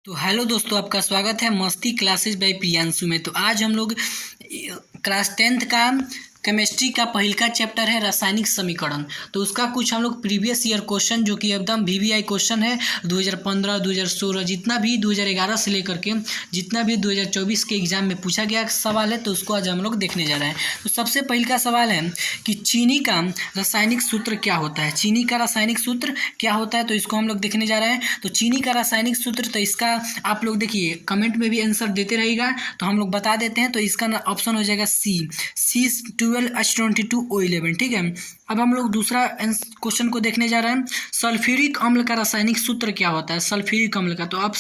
तो हेलो दोस्तों, आपका स्वागत है मस्ती क्लासेस बाय प्रियांशु में। तो आज हम लोग क्लास 10th का केमिस्ट्री का पहल का चैप्टर है रासायनिक समीकरण। तो उसका कुछ हम लोग प्रीवियस ईयर क्वेश्चन जो कि एकदम वीवीआई क्वेश्चन है 2015 2016 जितना भी 2011 से लेकर के जितना भी 2024 के एग्जाम में पूछा गया सवाल है, तो उसको आज हम लोग देखने जा रहे हैं। तो सबसे पहले का सवाल है कि चीनी का रासायनिक सूत्र क्या होता है। चीनी का रासायनिक सूत्र क्या होता है, तो इसको हम लोग देखने जा रहे हैं। तो चीनी का रासायनिक सूत्र, तो इसका आप लोग देखिए कमेंट में भी आंसर देते रहेगा, तो हम लोग बता देते हैं। तो इसका ऑप्शन हो जाएगा C12H22O11। ठीक है, अब हम लोग दूसरा क्वेश्चन को देखने जा रहे हैं। सल्फ्यूरिक अम्ल का रासायनिक सूत्र क्या होता है, सल्फ्यूरिक अम्ल का। तो आप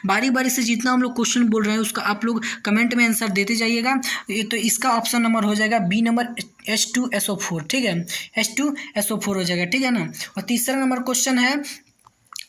बारी बारी से जितना हम लोग क्वेश्चन बोल रहे हैं उसका आप लोग कमेंट में आंसर देते जाइएगा। तो इसका ऑप्शन नंबर हो जाएगा बी नंबर H2SO4। ठीक है, H2SO4 हो जाएगा। ठीक है ना। और तीसरा नंबर क्वेश्चन है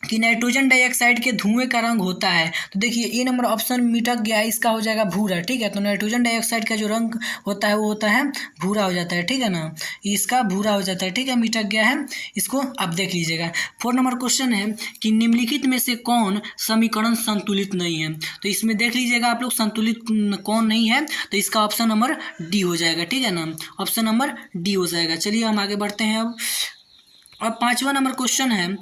कि नाइट्रोजन डाइऑक्साइड के धुएं का रंग होता है। तो देखिए ए नंबर ऑप्शन मिटक गया है, इसका हो जाएगा भूरा। ठीक है, तो नाइट्रोजन डाइऑक्साइड का जो रंग होता है वो होता है भूरा हो जाता है। ठीक है ना, इसका भूरा हो जाता है। ठीक है, मिटक गया है, इसको आप देख लीजिएगा। 4 नंबर क्वेश्चन है कि निम्नलिखित में से कौन समीकरण संतुलित नहीं है। तो इसमें देख लीजिएगा आप लोग संतुलित कौन नहीं है, तो इसका ऑप्शन नंबर डी हो जाएगा। ठीक है ना, ऑप्शन नंबर डी हो जाएगा। चलिए हम आगे बढ़ते हैं। अब 5वां नंबर क्वेश्चन है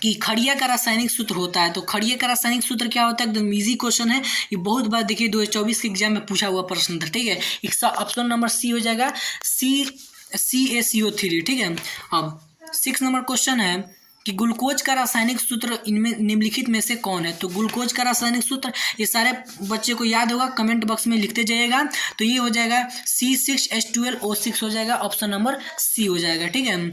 कि खड़िया का रासायनिक सूत्र होता है। तो खड़िया का रासायनिक सूत्र क्या होता है, एकदम इजी क्वेश्चन है ये, बहुत बार देखिए 2024 के एग्जाम में पूछा हुआ प्रश्न था। ठीक है, इसका ऑप्शन नंबर सी हो जाएगा, CaCO3। ठीक है, अब 6 नंबर क्वेश्चन है कि ग्लूकोज का रासायनिक सूत्र इनमें निम्नलिखित में से कौन है। तो ग्लूकोज का रासायनिक सूत्र ये सारे बच्चे को याद होगा, कमेंट बॉक्स में लिखते जाइएगा। तो ये हो जाएगा C6H12O6 हो जाएगा, ऑप्शन नंबर सी हो जाएगा। ठीक है,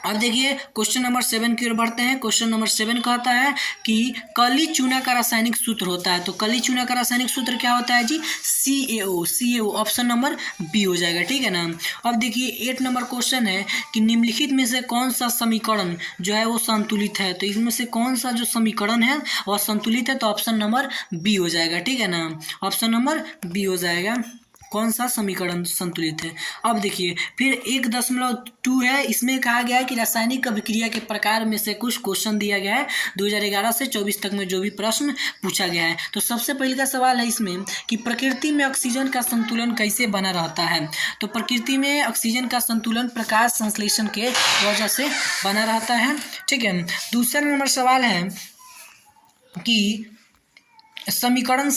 अब देखिए क्वेश्चन नंबर 7 की ओर बढ़ते हैं। क्वेश्चन नंबर 7 कहता है कि काली चूना का रासायनिक सूत्र होता है। तो काली चूना का रासायनिक सूत्र क्या होता है जी, CaO, ऑप्शन नंबर बी हो जाएगा। ठीक है ना। अब देखिए 8 नंबर क्वेश्चन है कि निम्नलिखित में से कौन सा समीकरण जो है वो संतुलित है। तो इसमें से कौन सा जो समीकरण है वह संतुलित है, तो ऑप्शन नंबर बी हो जाएगा। ठीक है ना, ऑप्शन नंबर बी हो जाएगा, कौन सा समीकरण संतुलित है। अब देखिए फिर 1.2 है, इसमें कहा गया है कि रासायनिक अभिक्रिया के प्रकार में से कुछ क्वेश्चन दिया गया है 2011 से 24 तक में जो भी प्रश्न पूछा गया है। तो सबसे पहले का सवाल है इसमें कि प्रकृति में ऑक्सीजन का संतुलन कैसे बना रहता है। तो प्रकृति में ऑक्सीजन का संतुलन प्रकाश संश्लेषण के वजह से बना रहता है। ठीक है, दूसरा नंबर सवाल है कि समीकरण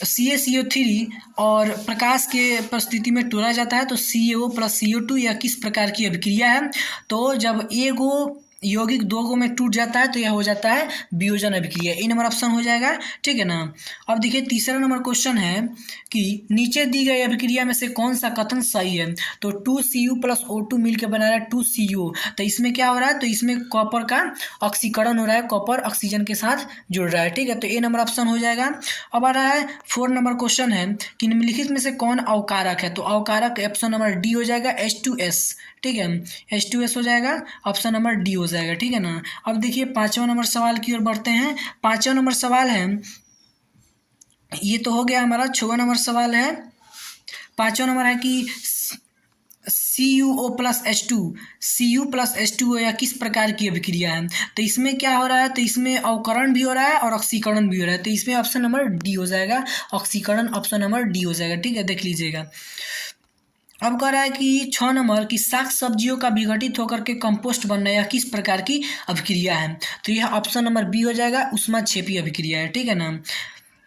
CaCO3 और प्रकाश के परिस्थिति में तोड़ा जाता है। तो CaO + CO2 यह किस प्रकार की अभिक्रिया है। तो जब एगो यौगिक दो गो में टूट जाता है तो यह हो जाता है वियोजन अभिक्रिया। ए नंबर ऑप्शन हो जाएगा। ठीक है ना। अब देखिए तीसरा नंबर क्वेश्चन है कि नीचे दी गई अभिक्रिया में से कौन सा कथन सही है। तो 2Cu + O2 मिल के बना रहा है 2CO। तो इसमें क्या हो रहा है, तो इसमें कॉपर का ऑक्सीकरण हो रहा है, कॉपर ऑक्सीजन के साथ जुड़ रहा है। ठीक है, तो ए नंबर ऑप्शन हो जाएगा। अब आ रहा है 4 नंबर क्वेश्चन है कि निम्नलिखित में से कौन अवकारक है। तो अवकारक ऑप्शन नंबर डी हो जाएगा, H2S। ठीक है, H2S हो जाएगा, ऑप्शन नंबर डी हो जाएगा। ठीक है ना। अब देखिए 5वां नंबर सवाल की ओर बढ़ते हैं। 5वां नंबर सवाल है, ये तो हो गया हमारा। 6वां नंबर सवाल है, 5वां नंबर है कि Cu+H2 या किस प्रकार की अभिक्रिया है। तो इसमें क्या हो रहा है, तो इसमें अवकरण भी हो रहा है और ऑक्सीकरण भी हो रहा है। तो इसमें ऑप्शन नंबर डी हो जाएगा, ऑक्सीकरण ऑप्शन नंबर डी हो जाएगा। ठीक है, देख लीजिएगा। अब कह रहा है कि 6 नंबर की साग सब्जियों का विघटित होकर के कंपोस्ट बनना यह किस प्रकार की अभिक्रिया है। तो यह ऑप्शन नंबर बी हो जाएगा, ऊष्माक्षेपी अभिक्रिया है। ठीक है ना,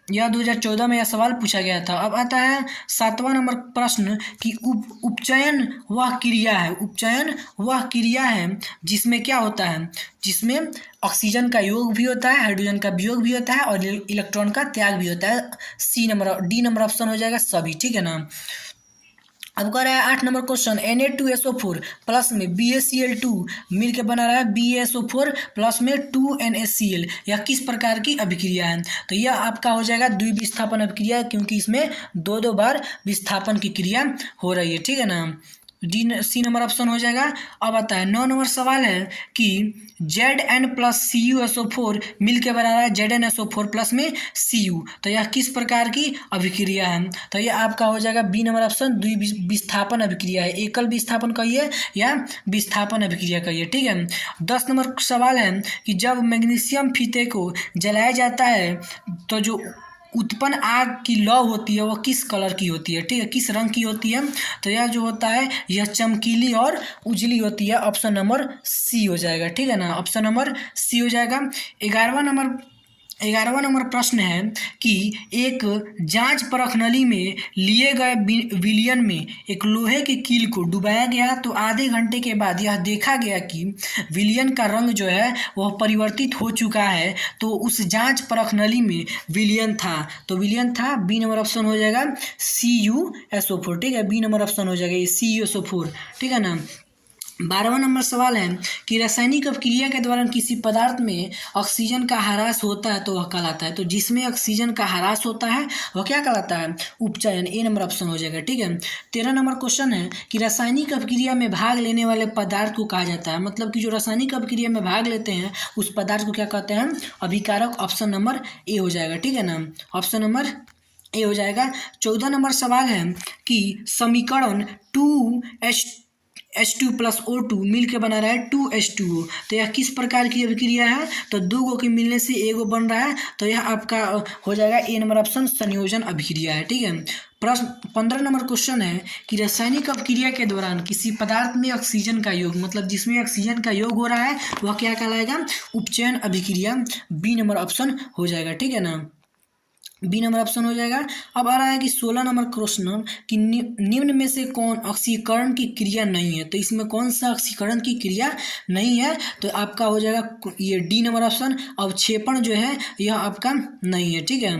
यह 2014 में यह सवाल पूछा गया था। अब आता है 7वां नंबर प्रश्न कि उपचयन वह क्रिया है, उपचयन वह क्रिया है जिसमें क्या होता है, जिसमें ऑक्सीजन का योग भी होता है, हाइड्रोजन का वियोग भी होता है और इलेक्ट्रॉन का त्याग भी होता है। डी नंबर ऑप्शन हो जाएगा सभी। ठीक है ना। अब कह रहा है 8 नंबर क्वेश्चन, Na2SO4 प्लस में BaCl2 मिल के बना रहा है BaSO4 प्लस में 2NaCl। यह किस प्रकार की अभिक्रिया है। तो यह आपका हो जाएगा द्विविस्थापन अभिक्रिया, क्योंकि इसमें दो बार विस्थापन की क्रिया हो रही है। ठीक है ना। सी नंबर ऑप्शन हो जाएगा। अब आता है 9 नंबर सवाल है कि Zn प्लस CuSO4 मिल के बना रहा है ZnSO4 प्लस में Cu, तो यह किस प्रकार की अभिक्रिया है? तो यह आपका हो जाएगा बी नंबर ऑप्शन, द्विविस्थापन अभिक्रिया है। एकल विस्थापन कहिए या विस्थापन अभिक्रिया कहिए, ठीक है। 10 नंबर सवाल है कि जब मैग्नीशियम फीते को जलाया जाता है तो जो उत्पन्न आग की लौ होती है वो किस कलर की होती है, ठीक है, किस रंग की होती है? तो यह जो होता है यह चमकीली और उजली होती है। ऑप्शन नंबर सी हो जाएगा, ठीक है ना, ऑप्शन नंबर सी हो जाएगा। 11वां नंबर प्रश्न है कि एक जांच परख नली में लिए गए विलयन में एक लोहे की कील को डुबाया गया, तो आधे घंटे के बाद यह देखा गया कि विलयन का रंग जो है वह परिवर्तित हो चुका है। तो उस जांच परख नली में विलयन था, तो विलयन था बी नंबर ऑप्शन हो जाएगा CuSO4, ठीक है, बी नंबर ऑप्शन हो जाएगा ये CuSO4, ठीक है ना। 12वां नंबर सवाल है कि रासायनिक अपक्रिया के दौरान किसी पदार्थ में ऑक्सीजन का ह्रास होता है तो वह कहलाता है, तो जिसमें ऑक्सीजन का ह्रास होता है वह क्या कहलाता है? उपचयन, ए नंबर ऑप्शन हो जाएगा, ठीक है। 13 नंबर क्वेश्चन है कि रासायनिक अपक्रिया में भाग लेने वाले पदार्थ को कहा जाता है, मतलब कि जो रासायनिक अपक्रिया में भाग लेते हैं उस पदार्थ को क्या कहते हैं? अभिकारक। ऑप्शन नंबर ए हो जाएगा, ठीक है ना, ऑप्शन नंबर ए हो जाएगा। 14 नंबर सवाल है कि समीकरण 2H2 प्लस O2 मिल के बना रहा है 2H2O, तो यह किस प्रकार की अभिक्रिया है? तो दो गो के मिलने से एगो बन रहा है, तो यह आपका हो जाएगा ए नंबर ऑप्शन, संयोजन अभिक्रिया है, ठीक है। प्रश्न 15 नंबर क्वेश्चन है कि रासायनिक अपक्रिया के दौरान किसी पदार्थ में ऑक्सीजन का योग, मतलब जिसमें ऑक्सीजन का योग हो रहा है वह क्या कहलाएगा? उपचयन अभिक्रिया, बी नंबर ऑप्शन हो जाएगा, ठीक है ना, बी नंबर ऑप्शन हो जाएगा। अब आ रहा है कि 16 नंबर क्वेश्चन कि निम्न में से कौन ऑक्सीकरण की क्रिया नहीं है, तो इसमें कौन सा ऑक्सीकरण की क्रिया नहीं है? तो आपका हो जाएगा ये डी नंबर ऑप्शन, अवक्षेपण जो है यह आपका नहीं है, ठीक है।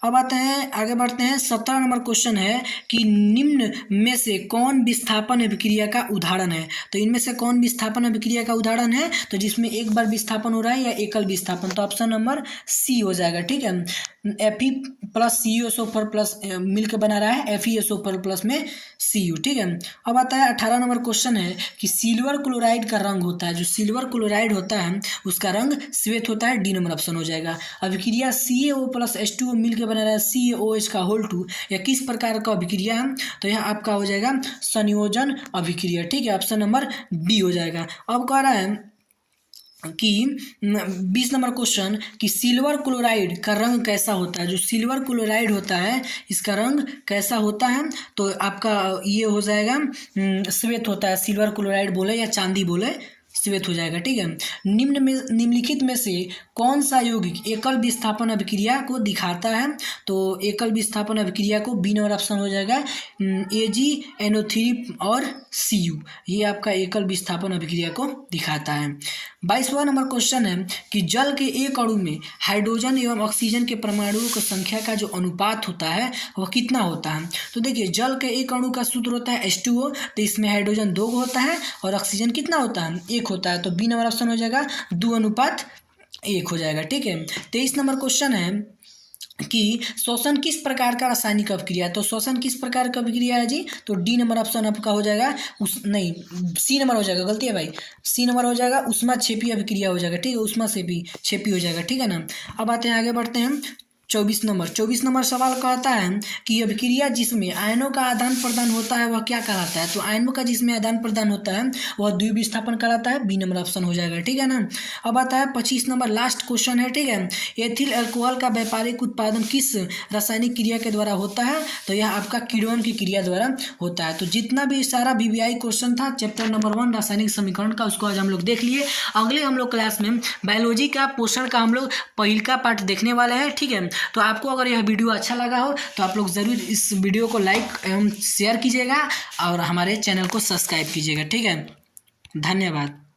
अब आते हैं आगे बढ़ते हैं। 17 नंबर क्वेश्चन है कि निम्न में से कौन विस्थापन अभिक्रिया का उदाहरण है, तो इनमें से कौन विस्थापन अभिक्रिया का उदाहरण है? तो जिसमें एक बार विस्थापन हो रहा है या एकल विस्थापन, तो ऑप्शन नंबर सी हो जाएगा, ठीक है। Fe प्लस CuSO4 प्लस मिलकर बना रहा है FeSO4 प्लस में Cu, ठीक है। अब आता है 18 नंबर क्वेश्चन है कि सिल्वर क्लोराइड का रंग होता है, जो सिल्वर क्लोराइड होता है उसका रंग श्वेत होता है, डी नंबर ऑप्शन हो जाएगा। अभिक्रिया CaO प्लस H2O मिलकर बना रहा है CaOH का होल 2, यह किस प्रकार का अभिक्रिया है? तो यह आपका हो जाएगा संयोजन अभिक्रिया, ठीक है, ऑप्शन नंबर डी हो जाएगा। अब कह रहा है कि 20 नंबर क्वेश्चन कि सिल्वर क्लोराइड का रंग कैसा होता है, जो सिल्वर क्लोराइड होता है इसका रंग कैसा होता है? तो आपका ये हो जाएगा श्वेत होता है, सिल्वर क्लोराइड बोले या चांदी बोले श्वेत हो जाएगा, ठीक है। निम्नलिखित में से कौन सा यौगिक एकल विस्थापन अभिक्रिया को दिखाता है? तो एकल विस्थापन अभिक्रिया को बी नंबर ऑप्शन हो जाएगा AgNO3 और Cu, ये आपका एकल विस्थापन अभिक्रिया को दिखाता है। 22वां नंबर क्वेश्चन है कि जल के एक अणु में हाइड्रोजन एवं ऑक्सीजन के परमाणुओं की संख्या का जो अनुपात होता है वह कितना होता है? तो देखिए जल के एक अणु का सूत्र होता है H2O, तो इसमें हाइड्रोजन 2 होता है और ऑक्सीजन कितना होता है? 1 होता है, तो बी नंबर ऑप्शन हो जाएगा 2:1 हो जाएगा, ठीक है। 23 नंबर क्वेश्चन है कि शोषण किस प्रकार का रासायनिक अभिक्रिया, तो शोषण किस प्रकार का अभिक्रिया है जी? तो डी नंबर ऑप्शन आपका हो जाएगा सी नंबर हो जाएगा, गलती है भाई, सी नंबर हो जाएगा उष्माक्षेपी अभिक्रिया हो जाएगा, ठीक है, उष्माक्षेपी हो जाएगा, ठीक है ना। अब आते हैं आगे बढ़ते हैं 24 नंबर सवाल कहता है कि अभिक्रिया जिसमें आयनों का आदान प्रदान होता है वह क्या कहलाता है? तो आयनों का जिसमें आदान प्रदान होता है वह द्विविस्थापन कहलाता है, बी नंबर ऑप्शन हो जाएगा, ठीक है ना। अब आता है 25 नंबर लास्ट क्वेश्चन है, ठीक है। एथिल अल्कोहल का व्यापारिक उत्पादन किस रासायनिक क्रिया के द्वारा होता है? तो यह आपका किण्वन की क्रिया द्वारा होता है। तो जितना भी सारा VVI क्वेश्चन था चैप्टर नंबर 1 रासायनिक समीकरण का, उसको आज हम लोग देख लिए। अगले हम लोग क्लास में बायोलॉजी का पोषण का हम लोग पहिलका पार्ट देखने वाले हैं, ठीक है। तो आपको अगर यह वीडियो अच्छा लगा हो तो आप लोग ज़रूर इस वीडियो को लाइक एवं शेयर कीजिएगा और हमारे चैनल को सब्सक्राइब कीजिएगा, ठीक है। धन्यवाद।